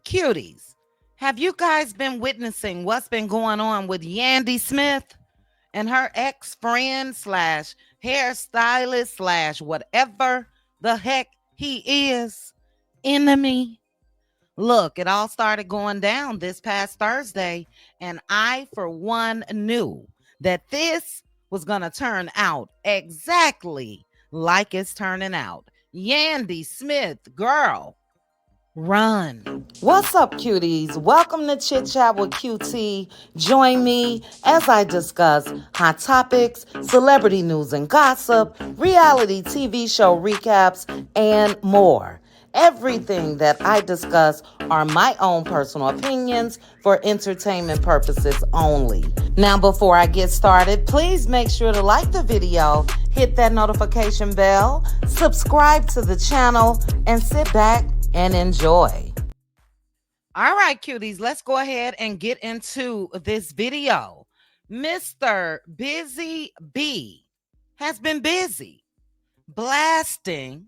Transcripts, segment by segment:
Cuties, have you guys been witnessing what's been going on with Yandy Smith and her ex-friend slash hairstylist slash whatever the heck he is? Enemy. Look, it all started going down this past Thursday, and I, for one, knew that this was going to turn out exactly like it's turning out. Yandy Smith, girl, run. What's up, cuties? Welcome to Chit Chat with QT. Join me as I discuss hot topics, celebrity news and gossip, reality TV show recaps, and more. Everything that I discuss are my own personal opinions for entertainment purposes only. Now, before I get started, please make sure to like the video, hit that notification bell, subscribe to the channel, and sit back and enjoy. All right, cuties, let's go ahead and get into this video. Mr. Busy B has been busy blasting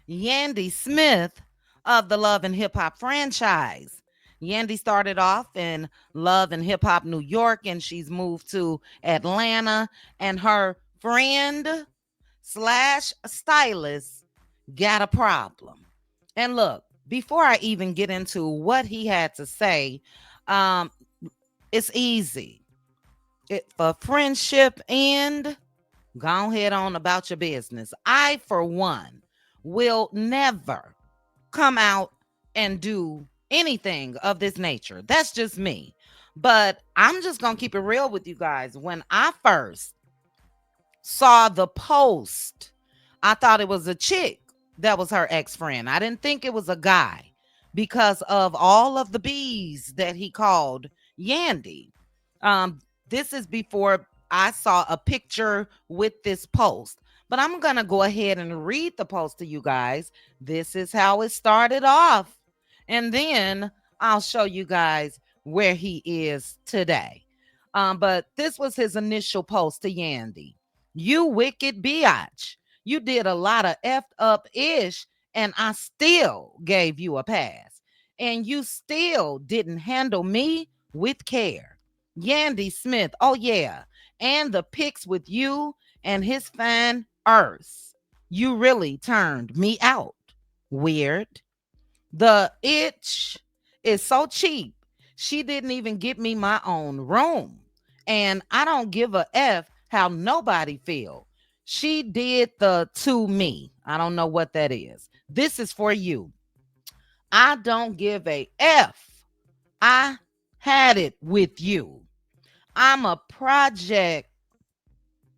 Yandy Smith of the Love and Hip Hop franchise. Yandy started off in Love and Hip Hop New York, and she's moved to Atlanta, and her friend slash stylist got a problem. And look, before I even get into what he had to say, it's easy. If a friendship end, go ahead on about your business. I, for one, will never come out and do anything of this nature. That's just me. But I'm just going to keep it real with you guys. When I first saw the post, I thought it was a chick that was her ex-friend. I didn't think it was a guy because of all of the bees that he called Yandy. This is before I saw a picture with this post. But I'm going to go ahead and read the post to you guys. This is how it started off. And then I'll show you guys where he is today. But this was his initial post to Yandy. You wicked biatch. You did a lot of effed up ish, and I still gave you a pass. And you still didn't handle me with care. Yandy Smith, oh yeah. And the pics with you and his fine earth. You really turned me out. Weird. The itch is so cheap. She didn't even give me my own room. And I don't give a F how nobody feel. She did the to me. I don't know what that is. This is for you. I don't give a F. I had it with you. I'm a project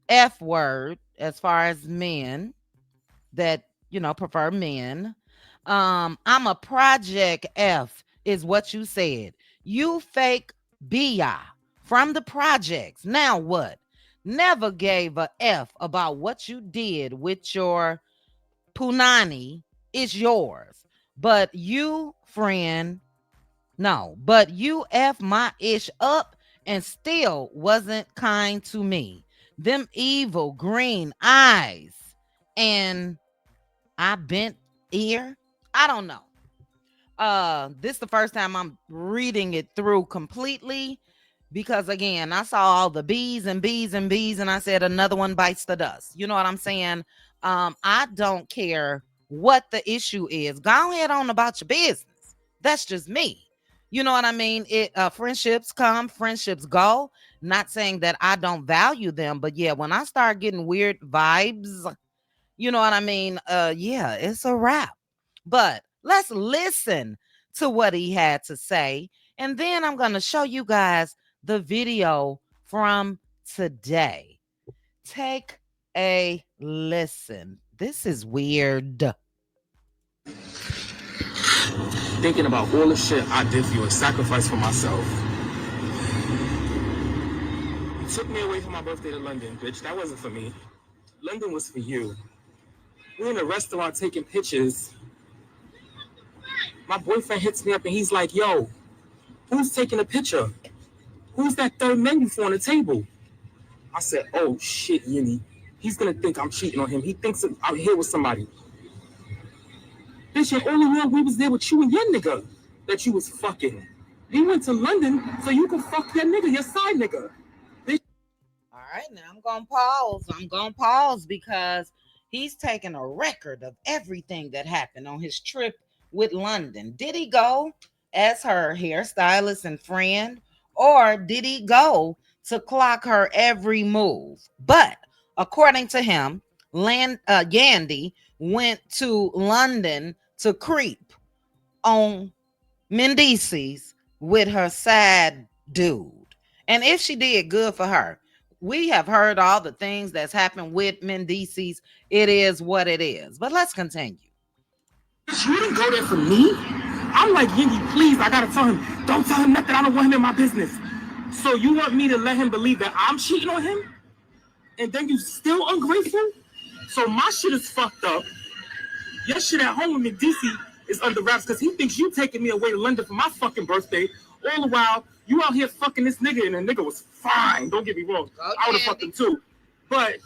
F word as far as men that, prefer men. I'm a project F is what you said. You fake BI from the projects. Now what? Never gave a F about what you did with your punani. It's yours. But you, friend, no. But you F my ish up and still wasn't kind to me. Them evil green eyes and I bent ear. I don't know. This is the first time I'm reading it through completely because again, I saw all the bees and bees and bees and I said another one bites the dust. You know what I'm saying? I don't care what the issue is. Go ahead on about your business. That's just me. You know what I mean? Friendships come, friendships go. Not saying that I don't value them, but yeah, when I start getting weird vibes, you know what I mean? Yeah, it's a wrap. But let's listen to what he had to say. And then I'm going to show you guys the video from today. Take a listen. This is weird. Thinking about all the shit I did for you and sacrificed for myself. You took me away from my birthday to London, bitch. That wasn't for me. London was for you. We're in a restaurant taking pictures. My boyfriend hits me up and he's like, yo, who's taking a picture? Who's that third menu for on the table? I said, oh shit, Yinny. He's gonna think I'm cheating on him. He thinks I'm here with somebody. Bitch, and all along we was there with you and your nigga. that you was fucking. We went to London so you could fuck your nigga, your side nigga. All right, now I'm gonna pause. I'm gonna pause because he's taking a record of everything that happened on his trip with London. Did he go as her hairstylist and friend, or did he go to clock her every move? But according to him, Yandy went to London to creep on Mendices with her sad dude. And if she did, good for her. We have heard all the things that's happened with Mendices. It is what it is. But let's continue. You didn't go there for me. I'm like, Yandy, please, I gotta tell him. Don't tell him nothing. I don't want him in my business. So you want me to let him believe that I'm cheating on him? And then you still ungrateful? So my shit is fucked up. Your shit at home with DC is under wraps because he thinks you taking me away to London for my fucking birthday. All the while, you out here fucking this nigga, and the nigga was fine. Don't get me wrong. Okay. I would have fucked him too. But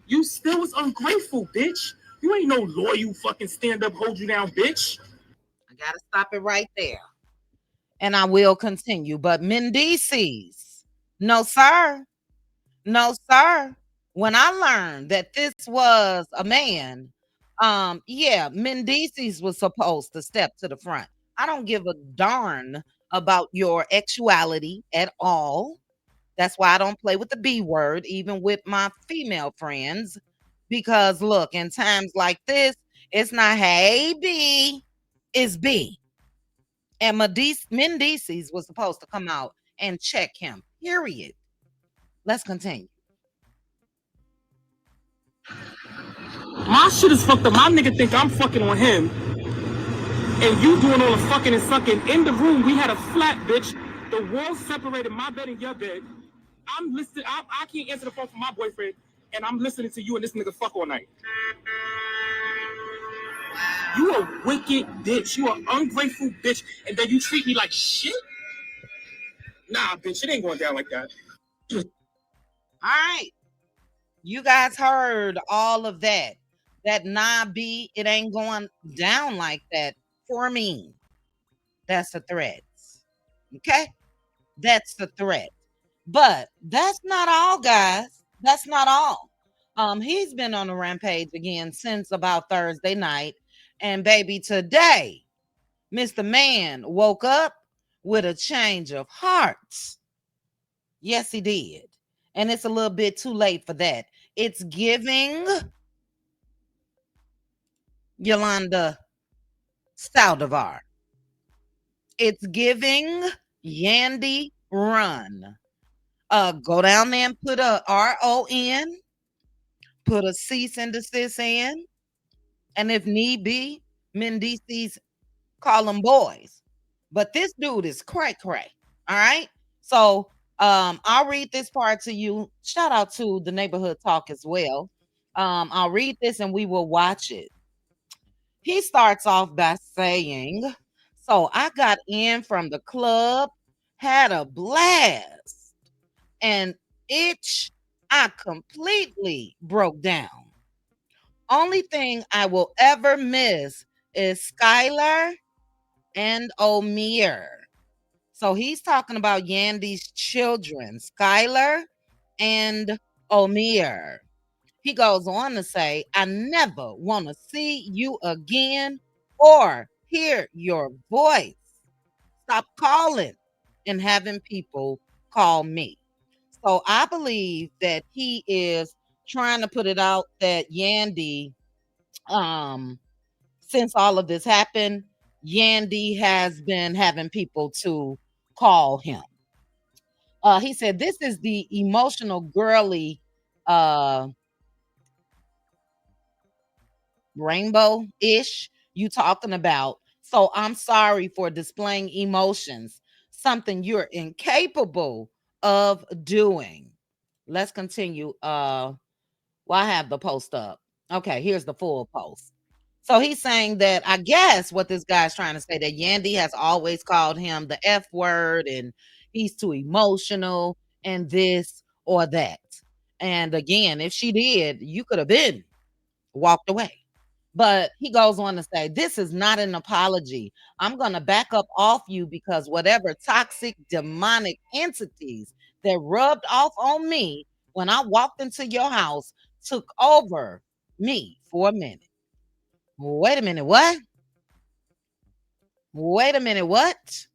you still was ungrateful, bitch. You ain't no loyal fucking stand up, hold you down, bitch. I gotta stop it right there. And I will continue. But Mendices, no, sir. No, sir. When I learned that this was a man, yeah, Mendices was supposed to step to the front. I don't give a darn about your sexuality at all. That's why I don't play with the B word, even with my female friends. Because look, in times like this, it's not hey B, it's B. And Mendices was supposed to come out and check him. Period. Let's continue. My shit is fucked up. My nigga think I'm fucking on him. And you doing all the fucking and sucking. In the room, we had a flat, bitch. The wall separated my bed and your bed. I'm listening. I can't answer the phone for my boyfriend. And I'm listening to you and this nigga fuck all night. You a wicked bitch. You an ungrateful bitch. And then you treat me like shit? Nah, bitch. It ain't going down like that. All right. You guys heard all of that. That nah B, it ain't going down like that for me. That's the threats. Okay? That's the threat. But that's not all, guys. That's not all. He's been on a rampage again since about Thursday night. And baby, today, Mr. Man woke up with a change of hearts. Yes, he did. And it's a little bit too late for that. It's giving Yolanda Saldivar. It's giving Yandy Run. Go down there and put a RON, put a cease and desist in, and if need be, Mendices call them boys. But this dude is cray cray. All right. So I'll read this part to you. Shout out to the neighborhood talk as well. I'll read this and we will watch it. He starts off by saying, so I got in from the club, had a blast, and I completely broke down. Only thing I will ever miss is Skylar and Omir. So he's talking about Yandy's children, Skylar and Omir. He goes on to say, I never want to see you again or hear your voice. Stop calling and having people call me. So I believe that he is trying to put it out that Yandy, um, since all of this happened, Yandy has been having people to call him. He said, this is the emotional girly uh rainbow-ish you talking about. So I'm sorry for displaying emotions, something you're incapable of doing. Let's continue. Well, I have the post up. Okay, here's the full post. So he's saying that I guess what this guy's trying to say that Yandy has always called him the F word and he's too emotional and this or that. And again, if she did, you could have been walked away. But he goes on to say, this is not an apology. I'm going to back up off you because whatever toxic, demonic entities that rubbed off on me when I walked into your house took over me for a minute. Wait a minute, what? Wait a minute, what?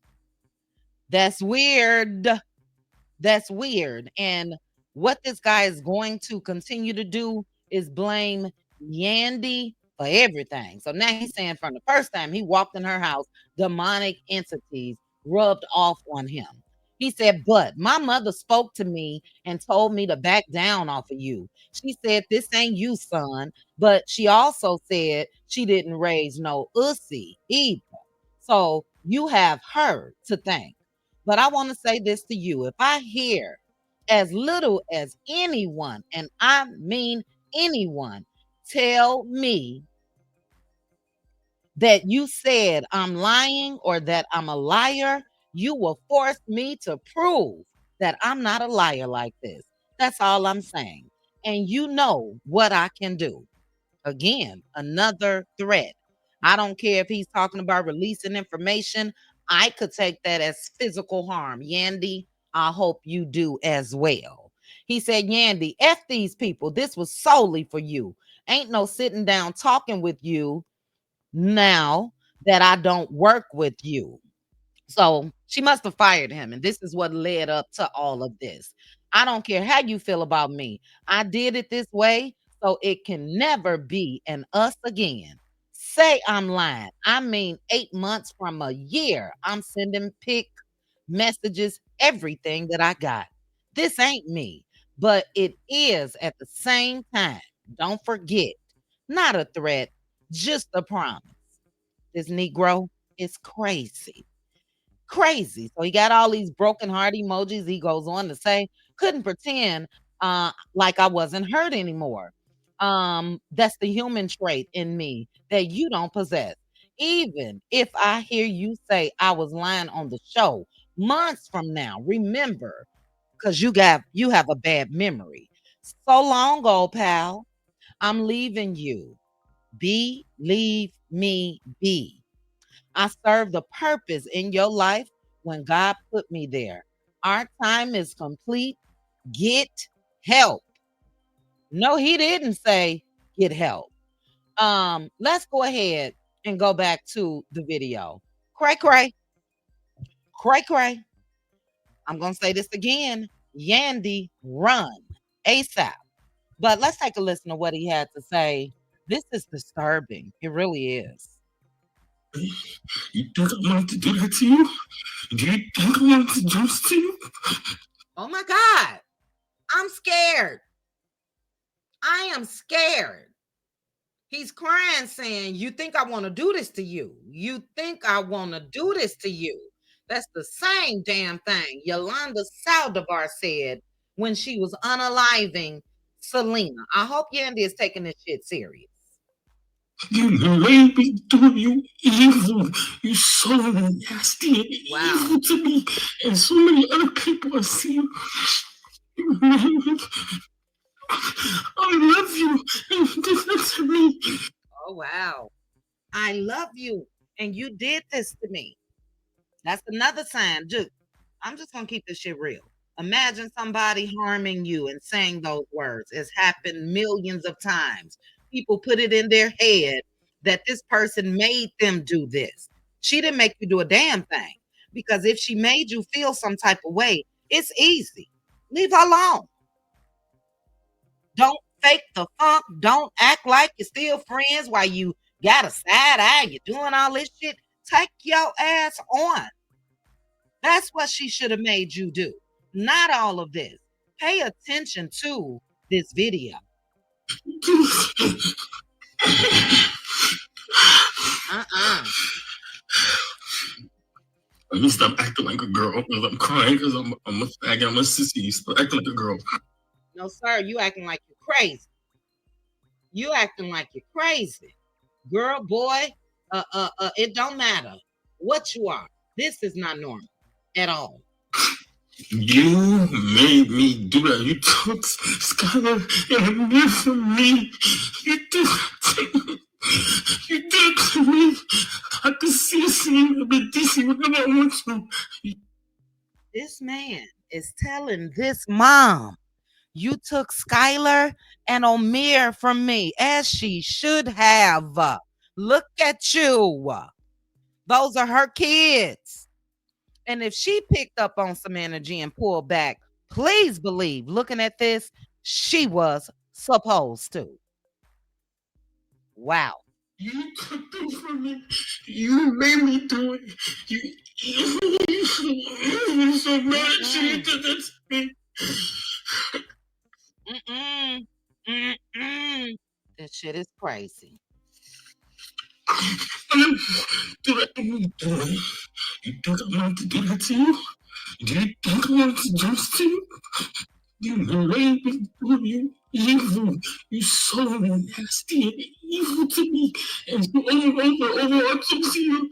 That's weird. That's weird. And what this guy is going to continue to do is blame Yandy for everything. So now he's saying from the first time he walked in her house, demonic entities rubbed off on him. He said, but my mother spoke to me and told me to back down off of you. She said, this ain't you, son. But she also said she didn't raise no ussy either. So you have her to thank. But I want to say this to you. If I hear as little as anyone, and I mean anyone, tell me that you said I'm lying or that I'm a liar, you will force me to prove that I'm not a liar like this. That's all I'm saying. And you know what I can do. Again, another threat. I don't care if he's talking about releasing information. I could take that as physical harm. Yandy, I hope you do as well. He said, Yandy, F these people. This was solely for you. Ain't no sitting down talking with you now that I don't work with you. So she must have fired him. And this is what led up to all of this. I don't care how you feel about me. I did it this way so it can never be an us again. Say I'm lying. I mean, 8 months from a year, I'm sending pic messages, everything that I got. This ain't me, but it is at the same time. Don't forget, not a threat, just a promise. This Negro is crazy. Crazy. So he got all these broken heart emojis. He goes on to say, couldn't pretend like I wasn't hurt anymore. That's the human trait in me that you don't possess. Even if I hear you say I was lying on the show months from now, remember, because you have a bad memory. So long, old pal. I'm leaving you. Leave me be. I served a purpose in your life when God put me there. Our time is complete. Get help. No, he didn't say get help. Let's go ahead and go back to the video. Cray cray, cray cray. I'm gonna say this again. Yandy, run ASAP. But let's take a listen to what he had to say. This is disturbing. It really is. You think I wanted to do that to you? Do you think I wanted to do this to you? Oh my God. I'm scared. I am scared. He's crying, saying, you think I want to do this to you? You think I want to do this to you? That's the same damn thing Yolanda Saldivar said when she was unaliving Selena. I hope Yandy is taking this shit serious. You made me do you evil. You so nasty and evil to me. And so many other people I see you. You made me. I love you. And you did this to me. Oh, wow. I love you. And you did this to me. That's another sign. I'm just going to keep this shit real. Imagine somebody harming you and saying those words. It's happened millions of times. People put it in their head that this person made them do this. She didn't make you do a damn thing. Because if she made you feel some type of way, it's easy. Leave her alone. Don't fake the funk. Don't act like you're still friends while you got a side eye. You're doing all this shit. Take your ass on. That's what she should have made you do. Not all of this. Pay attention to this video. Let me stop acting like a girl because I'm crying because I'm a faggot. I'm a sissy. Stop acting like a girl. No, sir, you acting like you're crazy. You acting like you're crazy. Girl, boy, it don't matter what you are. This is not normal at all. You made me do that. You took Skylar and away from me. You did that. You did me. I could seriously be DC whenever I want to. This man is telling this mom, you took Skylar and Omir from me, as she should have. Look at you. Those are her kids. And if she picked up on some energy and pulled back, please believe, looking at this, she was supposed to. Wow. You took them from me. You made me do it. You so mad she did it to me. This shit is crazy. Do that to me. You think I want to do that to you? Do you think I want to do this to you? You made me do you evil. You so nasty and evil to me. And over I took to you.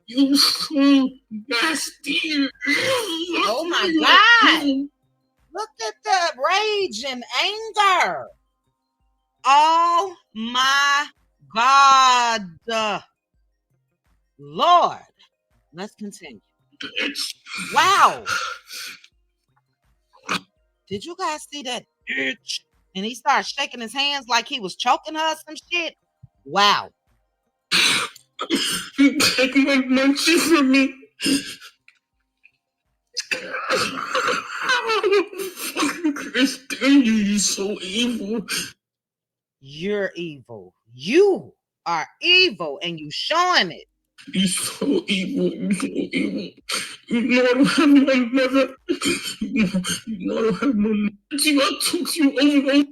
You so nasty. Oh my God. Look at the rage and anger. Oh my God. Lord. Let's continue. Wow. Did you guys see that? And he started shaking his hands like he was choking her or some shit. Wow. You take my munchies from me. You're so evil. You're evil. You are evil and you showing it. You're so evil. You're so evil. You know I don't have my mother. You know I don't have my mother. I took you over.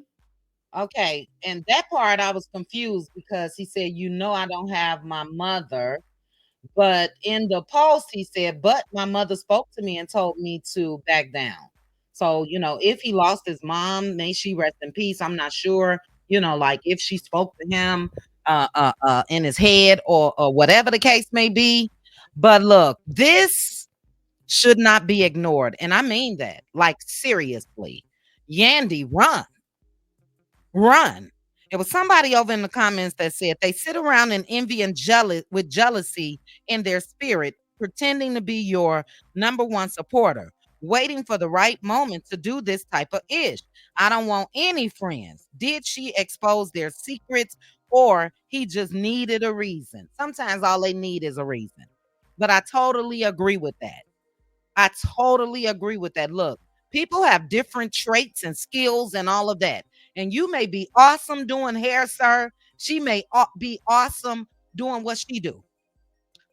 Okay. And that part I was confused because he said, you know, I don't have my mother. But in the post, he said, but my mother spoke to me and told me to back down. So, you know, if he lost his mom, may she rest in peace. I'm not sure, you know, like if she spoke to him in his head or whatever the case may be. But look, this should not be ignored. And I mean that, like, seriously. Yandy, run. Run. It was somebody over in the comments that said they sit around in envy and jealous with jealousy in their spirit, pretending to be your number one supporter, waiting for the right moment to do this type of ish. I don't want any friends. Did she expose their secrets or he just needed a reason? Sometimes all they need is a reason. But I totally agree with that. I totally agree with that. Look, people have different traits and skills and all of that. And you may be awesome doing hair, sir. She may be awesome doing what she do.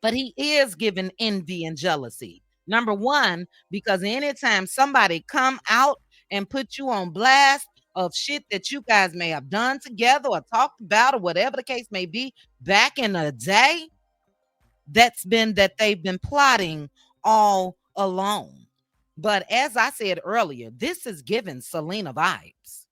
But he is giving envy and jealousy. Number one, because anytime somebody come out and put you on blast of shit that you guys may have done together or talked about or whatever the case may be back in the day, that they've been plotting all along. But as I said earlier, this is giving Selena vibes.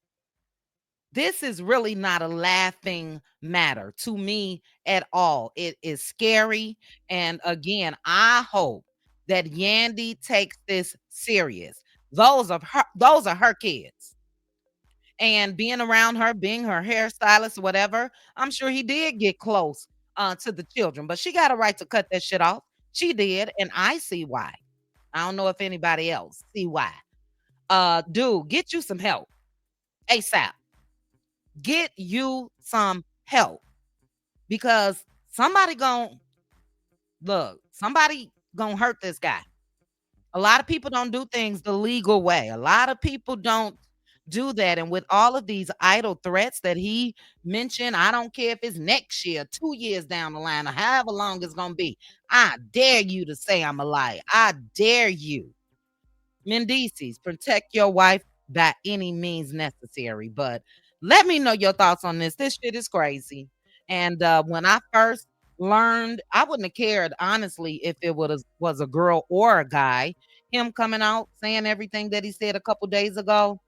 This is really not a laughing matter to me at all. It is scary. And again, I hope that Yandy takes this serious. Those are her kids. And being around her, being her hairstylist, whatever, I'm sure he did get close to the children, but she got a right to cut that shit off. She did, and I see why. I don't know if anybody else see why. Dude, get you some help ASAP. Get you some help because somebody gonna hurt this guy. A lot of people don't do things the legal way. A lot of people don't do that. And with all of these idle threats that he mentioned, I don't care if it's next year, 2 years down the line, or however long it's going to be. I dare you to say I'm a liar. I dare you. Mendices, protect your wife by any means necessary. But let me know your thoughts on this. This shit is crazy. And when I first learned, I wouldn't have cared, honestly, if it was a girl or a guy. Him coming out saying everything that he said a couple days ago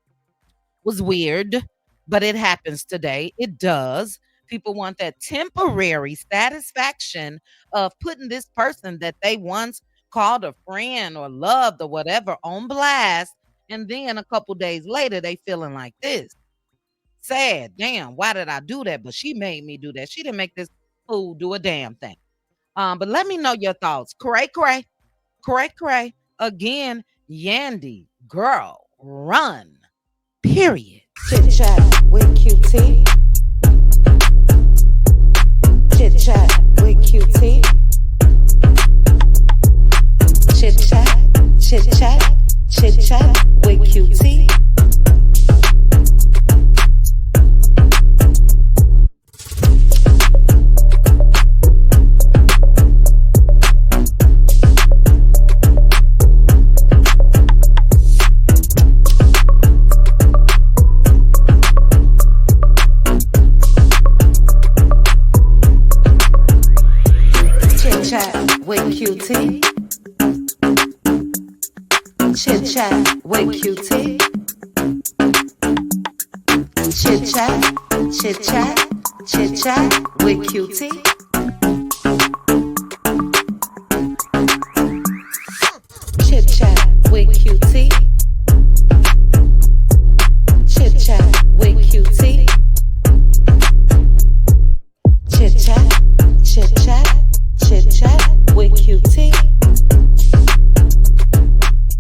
was weird, but it happens today. It does. People want that temporary satisfaction of putting this person that they once called a friend or loved or whatever on blast. And then a couple days later, they feeling like this. Sad. Damn, why did I do that? But she made me do that. She didn't make this fool do a damn thing. But let me know your thoughts. Cray, cray, cray, cray. Again, Yandy, girl, run. Period. Chit chat with QT. Chit chat with QT. Chit chat, chit chat, chit chat with QT. Chat with QT. Chit chat with QT. Chit chat, chit chat, chit chat with QT.